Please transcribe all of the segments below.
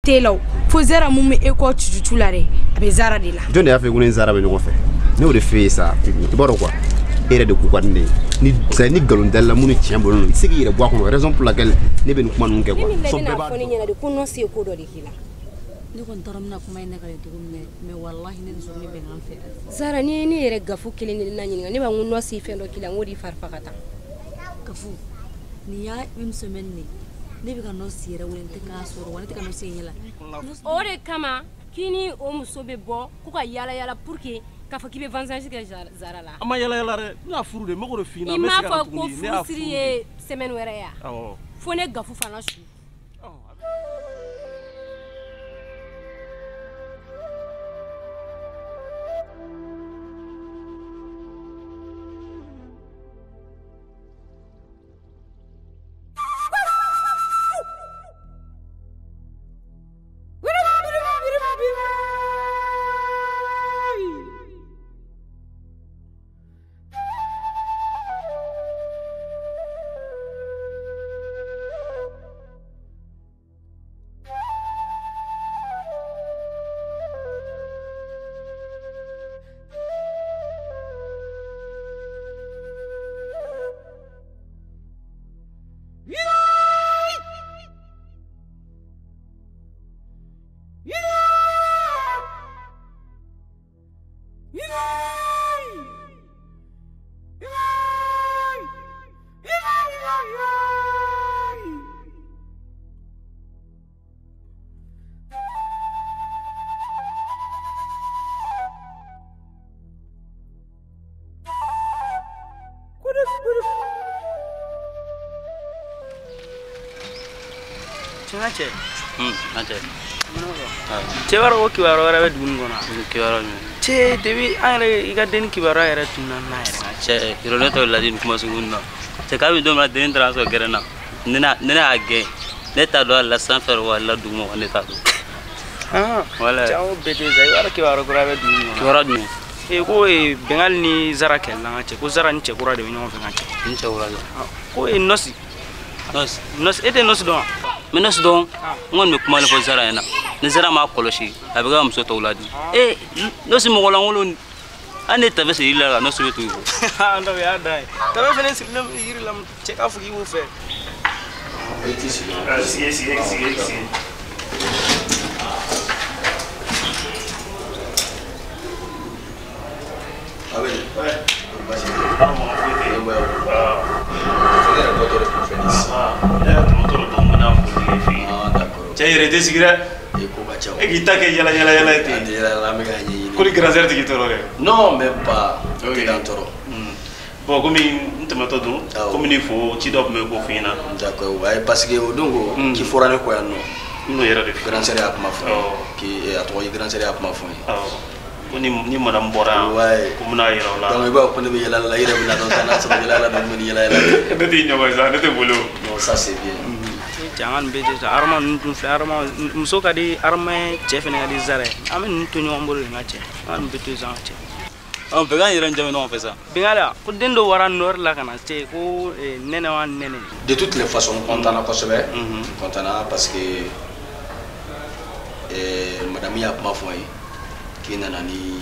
telaw fo Zara mun e ko tutu la re abe Zara de la jone ya fe gunen Zara be no fe ne o de fe ça tu baro quoi ere de ku kwande ni c'est ni galon dalla mun ci ambo non sigi ire bois ko raison pour laquelle ne be kuma nun ke quoi so be ba foni nyana de ko no se ko do de kila ni kon taram na kuma ina kale to me wallahi ne so ni be ngam fe Zara ni ere gafu kile ni na nyinga ne ba ngunno si fe ndo kila ngodi farfakata gafu ni ya une semaine ni ne be ka no si ere wonte ka so ro wonte ka no si nyala ore kama kini o muso be bo ku ka yala pour que ka fa kibe vengeance ke Zara la ama yala re na furu de mako fina me se ka ko furu siri semaine were ya fo ne gafu fana su Che. Che waro o kiwaro wara be dun gona. Kiwaro mi. Che debi angre iga den kiwaro era tunna na era. Che irole to ladin kuma sungunna. Che kabi do ma den transo gerena. Nena age. Neta do alla san fer wala dumo neta do. Wala. Ciao bete zai wara kiwaro kura be dun gona. Kiwaro mi. E ko e bengal ni Zara kella che ko Zara nche kura de nyon fe ngache. Nche kura. Ko e nosi. Nos ete nos do. Menos don ngon me kuma le fo Zara yana ne Zara ma koloshi abiga am so tawladi no si mo ngolon ane tabe se ila no so betu ko ando ya dai tabe fene si le yiri lam check off gi wo fe si Cai rete sigira. Eko bachao. E kita ke yala te. Yala me gagné. Kuli grazer te kitoro le. Non, même pas. Ok, d'antoro. Bon, comme ntama to do, comme ni fo ci dop me ko fina. D'accord, ouais, parce que odongo qui fora ne ko yanno. No yera de grand série à ma fo. Qui a trois grand série à ma fo. Ni madame Bora. Ouais. Comme na yera la. Donc ba ko ne yala la yera na don sana so yala la don yala. Ne ti nyoba ça, ne te bolo. Non, ça c'est bien. Jangan bete arma ntu arma muso kadi arma chef ne kadi Zara amen ntu nyombolo ngache an bete zanche on peut gagner un jamais non fait ça bingala ko dendo wara nor la kana che ko nene wan nene De toutes les façons contana ko sebe contana parce que madame ya ma foi qui nana ni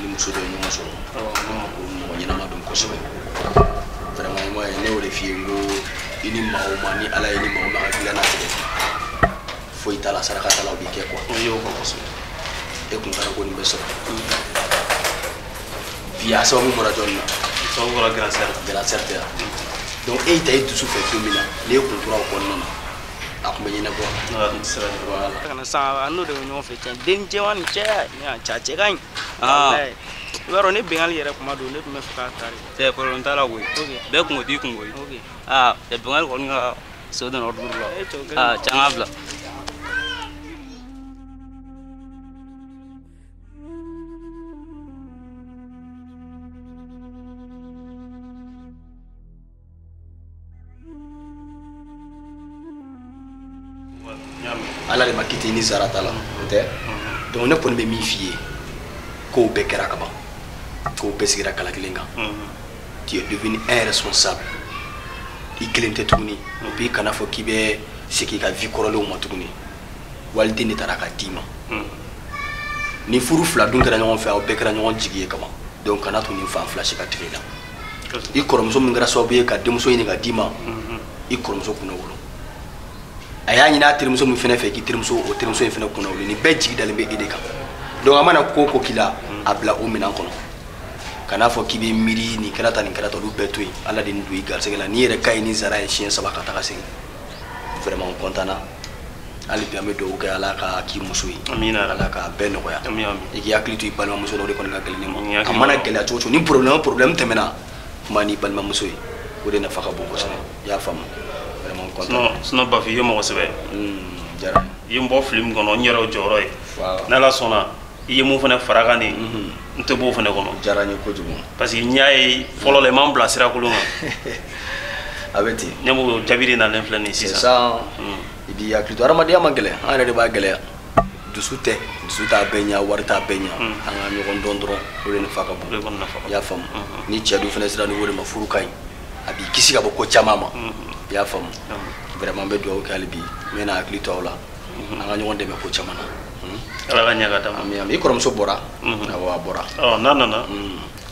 muso de nyoma so mo nyina ma dum ko sebe vraiment moi ne o le fiengo ini mau mani ala ini mau na akila na tede foi tala saraka tala bi ke quoi yo ko so e kun kara ko ni beso via so mo mora jonna so ko la grâce te donc e tay tu souffre domina le kun tura ko non akuma nyina ko voilà kana sa anu de nyo fe chen den je wan che ya cha che kan waro ne bengal yere kuma do ne me fuka tare te ko on tala woy be ko di ko woy te bengal ko nga so don ordur lo changabla ala le makiti ni Zara tala te donc ne pon be mi fier ko be kera kaba ko be sigira kala kilenga tu es devenu irresponsable i kelente tuguni bi kana fo kibe seki ka vie korole o matuguni waliden de taara ka d'i ma ni furu fila dun kɛra ɲɔgɔn fɛ aw bɛɛ kɛra ɲɔgɔn jigi ye kama donc kana to nin fan fila si ka tigɛ i la i kɔrɔmuso min kɛra sababu ye ka denmuso ɲini ka d'i ma i kɔrɔmuso kunna wolo a y'a ɲini a terimuso min fɛnɛ fɛ k'i terimuso o terimuso in fɛnɛ kunna wolo ni bɛɛ jigi dalen bɛ e de kan donc a mana ko k'i la a bila o minɛn kɔnɔ kana fɔ k'i bɛ miiri nin kɛra tan olu bɛɛ to yen ala de nin don i garisɛgɛ la n'i yɛrɛ ka ɲi ni zara ye siɲɛ 3 ka taga segin vraiment on content na hali bi an bɛ dugawu kɛ ala ka k'i muso ye ala ka bɛɛ nɔgɔya i k'i hakili to i balimamuso la o de kɔni ka gɛlɛn ne ma a mana gɛlɛya cogo o cogo ni problème tɛmɛna kuma n'i balimamuso ye o de nafa ka bon kosɛbɛ i y'a faamu vraiment on content sinon Bafi i ye mɔgɔ sɛbɛ jara i ye n bɔ fili min kɔnɔ n yɛrɛ jɔyɔrɔ ye n'ala sɔnna i ye mun fana fara kan de n tɛ b'o fana kɔnɔ diyara n ye kojugu parce que n y'a ye fɔlɔ la i m'an bila sira kolon kan a bɛ ten ne b'o jaabi de nalen filɛ nin ye sisan i b'i hakili to adamadenya ma gɛlɛn an yɛrɛ de b'a gɛlɛya dusu t'a bɛɛ ɲɛ wari t'a bɛɛ ɲɛ an ka ɲɔgɔn dɔn dɔrɔn o de nafa ka bon i y'a faamu ni cɛ dun fana sera ni o de ma furu ka ɲi a b'i kisi ka bɔ ko caman ma i y'a faamu vraiment n bɛ dugawu kɛ hali bi n bɛ na hakili to aw la an ka ɲɔgɔn dɛmɛ ko caman na ala ka ɲɛ ka d'a ma i kɔrɔmuso bɔra awɔ a bɔra n'a nana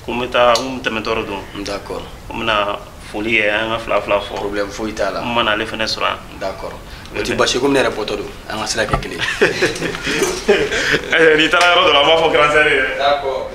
ko n bɛ taa n tɛmɛtɔ don d'accord ko n bɛna foli kɛ an ka fila fɔ problème foyi t'a la n mana ale fana sɔrɔ yan d'accord o tɛ basi ye komi ne yɛrɛ bɔtɔ don an ka sira kɛ kelen n'i taara yɔrɔ dɔ la an b'a fɔ grand sœur ye d'accord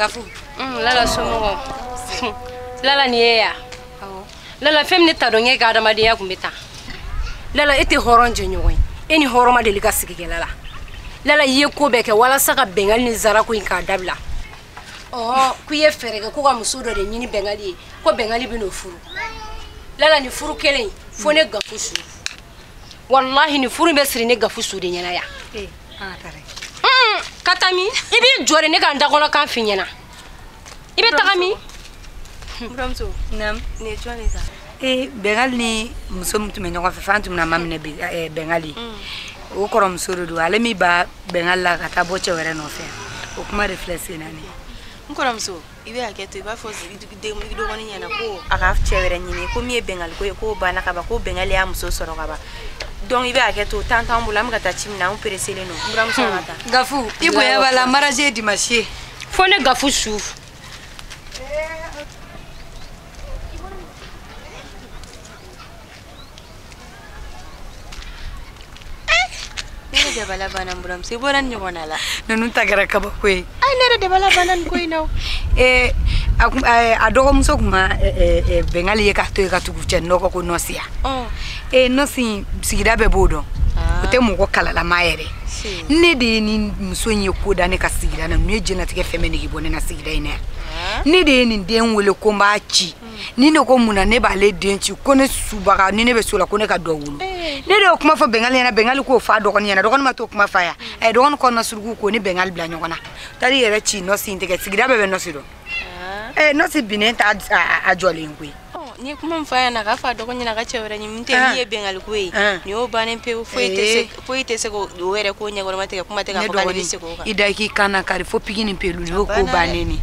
Gafu. Lala somɔgɔ. Lala ni ye ya. Lala fɛn min ne ta dɔn ŋa ka adamadenya kun bɛ tan. Lala e tɛ hɔrɔn jɛɲɔgɔn ye. E ni hɔrɔn ma deli ka sigi kɛ Lala. Lala i ye ko bɛɛ kɛ walasa ka Bɛngali ni Zara ko in k'a dabila. Ɔhɔ ko i ye fɛɛrɛ kɛ ko ka muso dɔ de ɲini Bɛngali ye ko Bɛngali bɛ n'o furu. Lala ni furu kelen fo ne Gafu su. Wallahi ni furu bɛ siri ne Gafu su de ɲɛna yan. Katami, i b'i jɔ de ne ka n dakɔnɔkan f'i ɲɛna. I bɛ taga min? Buramuso. Naam. Nin ye jɔn de ta? Bɛngali ni muso min tun bɛ ɲɔgɔn fɛ f'an tun bɛna maminɛ Bɛngali. O kɔrɔmuso de don ale min ba Bɛngali la ka taa bɔ cɛ wɛrɛ nɔfɛ. O kuma de filɛ sen na ne. N kɔrɔmuso, i bɛ hakɛ to i b'a fɔ dɔgɔnin ɲɛna ko a ka cɛ wɛrɛ ɲini ko min ye Bɛngali ko ye k'o banna ka ban ko Bɛngali y'a muso sɔrɔ ka ban. Donc i bɛ hakɛ to temps t'an bolo an bɛ ka taa ci min na an pereselen don. Buramuso ka taa. Gafu, i bonya b'a la mariage ye dimanche ye. Fo ne Gafu su. Ne de bala bana buramuso i bɔra ni ɲɔgɔn na la. Ninnu ta kɛra kabako ye. Ai ne de bala bana nin ko in na. A dɔgɔmuso kun ma Bɛngali ye k'a to yen ka tugu cɛ nɔgɔ ko nɔsi ya. Nɔsi sigida bɛɛ b'o dɔn. O tɛ mɔgɔ kalalama yɛrɛ. Ne de ye nin muso in ye ko da ne ka sigida la. Ninnu ye jɛnatigɛ fɛn bɛɛ nege bɔ ne na sigida in na yan. Ne de ye nin den wele ko n b'a ci. Ni ne ko mun na ne b'ale den ci ko ne subaga ni ne bɛ so la ko ne ka dɔ wolo. Ne de y'o kuma fɔ Bɛngali ɲɛna Bɛngali k'o f'a dɔgɔnin ɲɛna dɔgɔnin ma t'o kuma f'a ye. Dɔgɔnin kɔnɔna suruku ko ni Bɛngali bila ɲɔgɔn na. Taara i yɛrɛ ci nɔsi in tigɛ sigida bɛɛ bɛ nɔsi dɔn. Nɔsi binnen t'a jɔlen koyi. Ni kuma min f'a ɲɛna k'a fɔ a dɔgɔnin ɲɛna ka cɛ wɛrɛ ɲini min tɛ min ye Bɛngali ko ye nin y'o bannen pewu foyi tɛ se k'o yɛrɛ ko ɲɛkɔrɔma tigɛ kuma tɛ k'a fɔ k'ale bɛ se k'o kan. I da i k'i kan na kari fo pigi ni pelu nin y'o ko bannen ni.